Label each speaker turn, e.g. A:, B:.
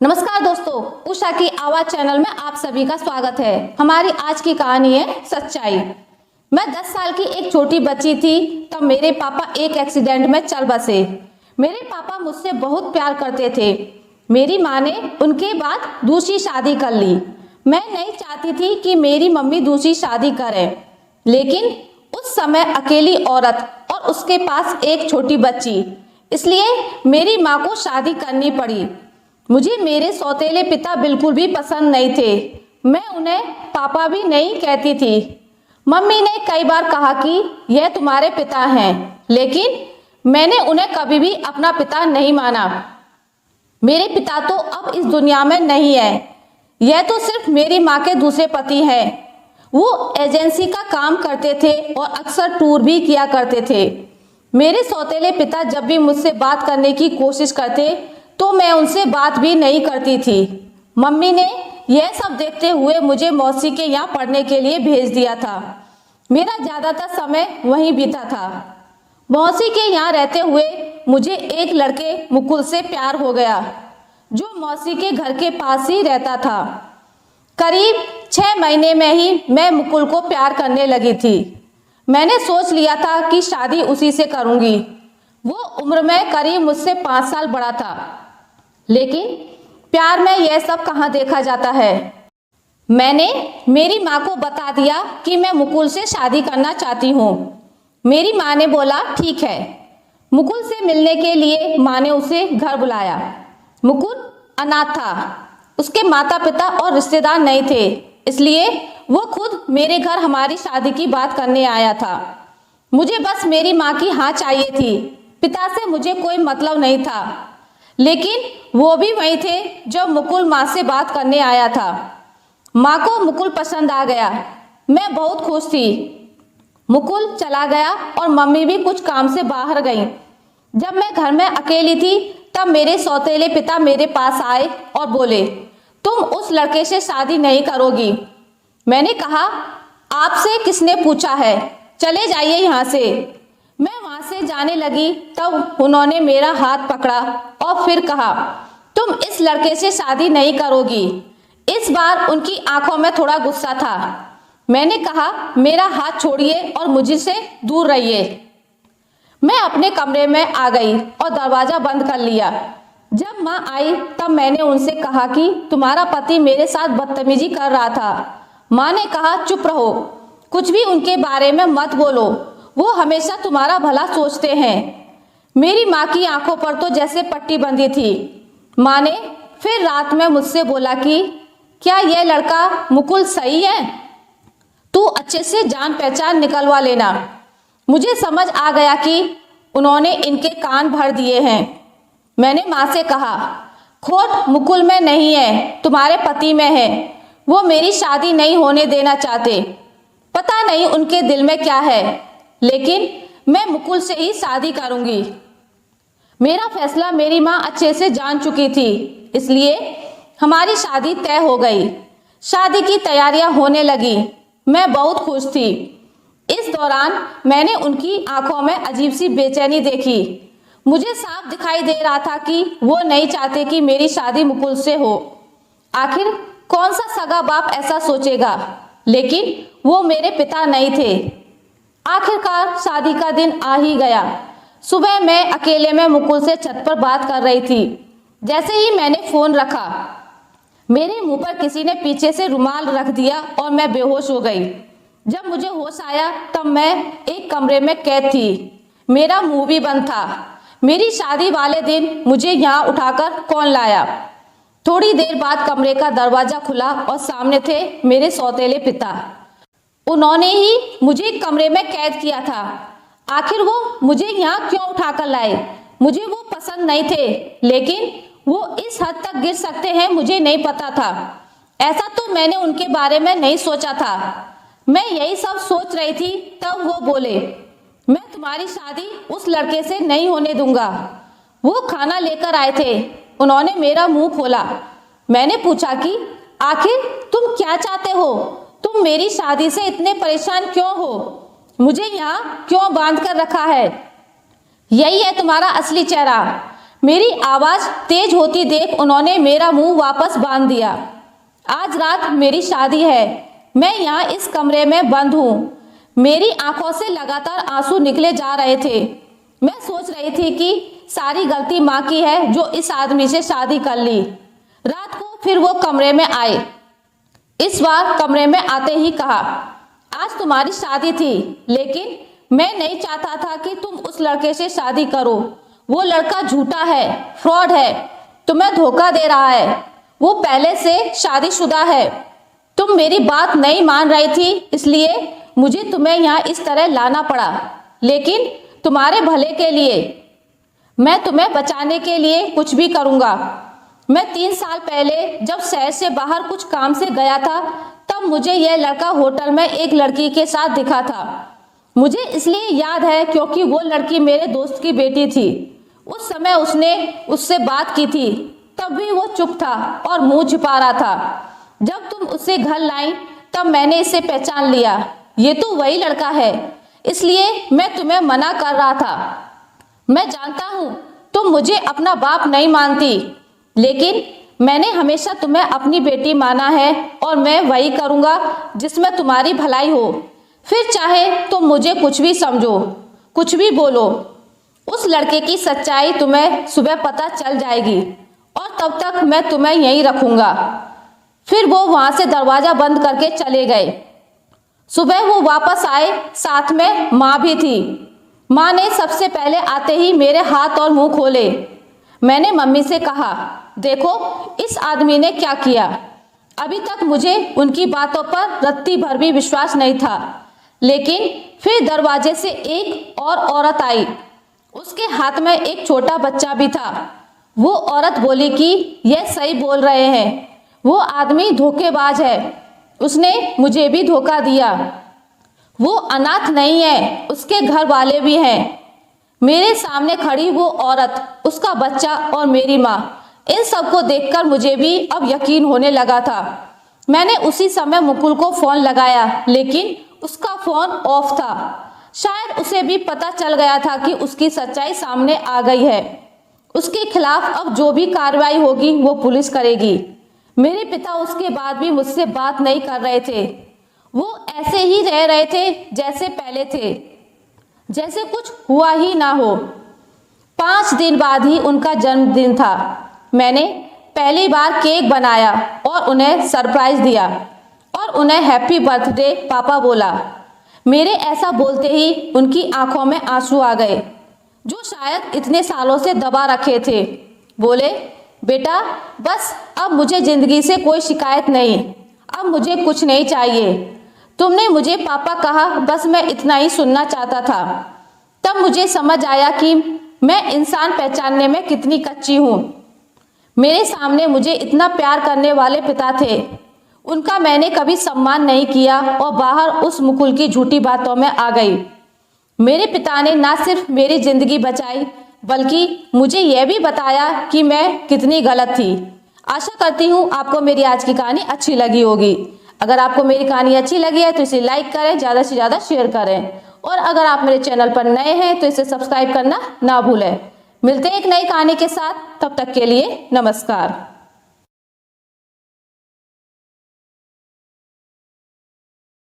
A: नमस्कार दोस्तों, उषा की आवाज चैनल में आप सभी का स्वागत है। हमारी आज की कहानी है सच्चाई। मैं 10 साल की एक छोटी बच्ची थी तब मेरे पापा एक एक्सीडेंट में चल बसे। मेरे पापा मुझसे बहुत प्यार करते थे। मेरी माँ ने उनके बाद दूसरी शादी कर ली। मैं नहीं चाहती थी कि मेरी मम्मी दूसरी शादी करे, लेकिन उस समय अकेली औरत और उसके पास एक छोटी बच्ची, इसलिए मेरी माँ को शादी करनी पड़ी। मुझे मेरे सौतेले पिता बिल्कुल भी पसंद नहीं थे। मैं उन्हें पापा भी नहीं कहती थी। मम्मी ने कई बार कहा कि यह तुम्हारे पिता हैं, लेकिन मैंने उन्हें कभी भी अपना पिता नहीं माना। मेरे पिता तो अब इस दुनिया में नहीं है। यह तो सिर्फ मेरी माँ के दूसरे पति हैं। वो एजेंसी का काम करते थे और अक्सर टूर भी किया करते थे। मेरे सौतेले पिता जब भी मुझसे बात करने की कोशिश करते तो मैं उनसे बात भी नहीं करती थी। मम्मी ने यह सब देखते हुए मुझे मौसी के यहाँ पढ़ने के लिए भेज दिया था। मेरा ज़्यादातर समय वहीं बीता था। मौसी के यहाँ रहते हुए मुझे एक लड़के मुकुल से प्यार हो गया, जो मौसी के घर के पास ही रहता था। करीब 6 महीने में ही मैं मुकुल को प्यार करने लगी थी। मैंने सोच लिया था कि शादी उसी से करूँगी। वो उम्र में करीब मुझसे 5 साल बड़ा था, लेकिन प्यार में यह सब कहाँ देखा जाता है। मैंने मेरी माँ को बता दिया कि मैं मुकुल से शादी करना चाहती हूँ। मेरी माँ ने बोला ठीक है। मुकुल से मिलने के लिए माँ ने उसे घर बुलाया। मुकुल अनाथ था। उसके माता पिता और रिश्तेदार नहीं थे, इसलिए वो खुद मेरे घर हमारी शादी की बात करने आया था। मुझे बस मेरी माँ की हाँ चाहिए थी। पिता से मुझे कोई मतलब नहीं था, लेकिन वो भी वही थे जब मुकुल माँ से बात करने आया था। माँ को मुकुल पसंद आ गया। मैं बहुत खुश थी। मुकुल चला गया और मम्मी भी कुछ काम से बाहर गई। जब मैं घर में अकेली थी तब मेरे सौतेले पिता मेरे पास आए और बोले, तुम उस लड़के से शादी नहीं करोगी। मैंने कहा, आपसे किसने पूछा है, चले जाइए यहाँ से। मैं वहाँ से जाने लगी तब उन्होंने मेरा हाथ पकड़ा और फिर कहा, तुम इस लड़के से शादी नहीं करोगी। इस बार उनकी आंखों में थोड़ा गुस्सा था। मैंने कहा, मेरा हाथ छोड़िए और मुझसे दूर रहिए। मैं अपने कमरे में आ गई और दरवाज़ा बंद कर लिया। जब माँ आई तब मैंने उनसे कहा कि तुम्हारा पति मेरे साथ बदतमीजी कर रहा था। माँ ने कहा, चुप रहो, कुछ भी उनके बारे में मत बोलो, वो हमेशा तुम्हारा भला सोचते हैं। मेरी माँ की आंखों पर तो जैसे पट्टी बंधी थी। माँ ने फिर रात में मुझसे बोला कि क्या यह लड़का मुकुल सही है? तू अच्छे से जान पहचान निकलवा लेना। मुझे समझ आ गया कि उन्होंने इनके कान भर दिए हैं। मैंने माँ से कहा, खोट मुकुल में नहीं है, तुम्हारे पति में है। वो मेरी शादी नहीं होने देना चाहते। पता नहीं उनके दिल में क्या है, लेकिन मैं मुकुल से ही शादी करूंगी। मेरा फैसला मेरी माँ अच्छे से जान चुकी थी, इसलिए हमारी शादी तय हो गई। शादी की तैयारियां होने लगी। मैं बहुत खुश थी। इस दौरान मैंने उनकी आंखों में अजीब सी बेचैनी देखी। मुझे साफ दिखाई दे रहा था कि वो नहीं चाहते कि मेरी शादी मुकुल से हो। आखिर कौन सा सगा बाप ऐसा सोचेगा, लेकिन वो मेरे पिता नहीं थे। आखिरकार शादी का दिन आ ही गया। सुबह मैं अकेले में मुकुल से छत पर बात कर रही थी। जैसे ही मैंने फोन रखा, मेरे मुंह पर किसी ने पीछे से रुमाल रख दिया और मैं बेहोश हो गई। जब मुझे होश आया तब मैं एक कमरे में कैद थी। मेरा मुंह भी बंद था। मेरी शादी वाले दिन मुझे यहाँ उठाकर कौन लाया? थोड़ी देर बाद कमरे का दरवाजा खुला और सामने थे मेरे सौतेले पिता। उन्होंने ही मुझे कमरे में कैद किया था। आखिर वो मुझे यहाँ क्यों उठाकर लाए? मुझे वो पसंद नहीं थे, लेकिन वो इस हद तक गिर सकते हैं मुझे नहीं पता था। ऐसा तो मैंने उनके बारे में नहीं सोचा था। मैं यही सब सोच रही थी तब वो बोले, मैं तुम्हारी शादी उस लड़के से नहीं होने दूंगा। वो खाना लेकर आए थे। उन्होंने मेरा मुंह खोला। मैंने पूछा कि आखिर तुम क्या चाहते हो? तुम मेरी शादी से इतने परेशान क्यों हो? मुझे यहाँ क्यों बांध कर रखा है? यही है तुम्हारा असली चेहरा। मेरी आवाज़ तेज होती देख उन्होंने मेरा मुंह वापस बांध दिया। आज रात मेरी शादी है, मैं यहाँ इस कमरे में बंद हूँ। मेरी आंखों से लगातार आंसू निकले जा रहे थे। मैं सोच रही थी कि सारी गलती माँ की है जो इस आदमी से शादी कर ली। रात को फिर वो कमरे में आए। इस बार कमरे में आते ही कहा, आज तुम्हारी शादी थी, लेकिन मैं नहीं चाहता था कि तुम उस लड़के से शादी करो। वो लड़का झूठा है, फ्रॉड है, तुम्हें धोखा दे रहा है। वो पहले से शादीशुदा है। तुम मेरी बात नहीं मान रही थी, इसलिए मुझे तुम्हें यहाँ इस तरह लाना पड़ा, लेकिन तुम्हारे भले के लिए। मैं तुम्हें बचाने के लिए कुछ भी करूँगा। मैं 3 साल पहले जब शहर से बाहर कुछ काम से गया था, तब मुझे यह लड़का होटल में एक लड़की के साथ दिखा था। मुझे इसलिए याद है क्योंकि वो लड़की मेरे दोस्त की बेटी थी। उस समय उसने उससे बात की थी, तब भी वो चुप था और मुंह छिपा रहा था। जब तुम उसे घर लाई तब मैंने इसे पहचान लिया। ये तो वही लड़का है, इसलिए मैं तुम्हें मना कर रहा था। मैं जानता हूँ तुम मुझे अपना बाप नहीं मानती, लेकिन मैंने हमेशा तुम्हें अपनी बेटी माना है और मैं वही करूँगा जिसमें तुम्हारी भलाई हो। फिर चाहे तुम मुझे कुछ भी समझो, कुछ भी बोलो। उस लड़के की सच्चाई तुम्हें सुबह पता चल जाएगी और तब तक मैं तुम्हें यहीं रखूँगा। फिर वो वहाँ से दरवाज़ा बंद करके चले गए। सुबह वो वापस आए, साथ में माँ भी थी। माँ ने सबसे पहले आते ही मेरे हाथ और मुंह खोले। मैंने मम्मी से कहा, देखो इस आदमी ने क्या किया। अभी तक मुझे उनकी बातों पर रत्ती भर भी विश्वास नहीं था, लेकिन फिर दरवाजे से एक और औरत आई। उसके हाथ में एक छोटा बच्चा भी था। वो औरत बोली कि यह सही बोल रहे हैं, वो आदमी धोखेबाज है, उसने मुझे भी धोखा दिया। वो अनाथ नहीं है, उसके घर वाले भी हैं। मेरे सामने खड़ी वो औरत, उसका बच्चा और मेरी माँ, इन सबको देखकर मुझे भी अब यकीन होने लगा था। मैंने उसी समय मुकुल को फ़ोन लगाया, लेकिन उसका फ़ोन ऑफ था। शायद उसे भी पता चल गया था कि उसकी सच्चाई सामने आ गई है। उसके खिलाफ अब जो भी कार्रवाई होगी वो पुलिस करेगी। मेरे पिता उसके बाद भी मुझसे बात नहीं कर रहे थे। वो ऐसे ही रह रहे थे जैसे पहले थे, जैसे कुछ हुआ ही ना हो। 5 दिन बाद ही उनका जन्मदिन था। मैंने पहली बार केक बनाया और उन्हें सरप्राइज दिया और उन्हें हैप्पी बर्थडे पापा बोला। मेरे ऐसा बोलते ही उनकी आंखों में आंसू आ गए, जो शायद इतने सालों से दबा रखे थे। बोले, बेटा बस अब मुझे ज़िंदगी से कोई शिकायत नहीं, अब मुझे कुछ नहीं चाहिए। तुमने मुझे पापा कहा, बस मैं इतना ही सुनना चाहता था। तब मुझे समझ आया कि मैं इंसान पहचानने में कितनी कच्ची हूँ। मेरे सामने मुझे इतना प्यार करने वाले पिता थे, उनका मैंने कभी सम्मान नहीं किया और बाहर उस मुकुल की झूठी बातों में आ गई। मेरे पिता ने ना सिर्फ मेरी ज़िंदगी बचाई, बल्कि मुझे यह भी बताया कि मैं कितनी गलत थी। आशा करती हूँ आपको मेरी आज की कहानी अच्छी लगी होगी। अगर आपको मेरी कहानी अच्छी लगी है तो इसे लाइक करें, ज़्यादा से ज़्यादा शेयर करें, और अगर आप मेरे चैनल पर नए हैं तो इसे सब्सक्राइब करना ना भूलें। मिलते हैं एक नई कहानी के साथ, तब तक के लिए नमस्कार।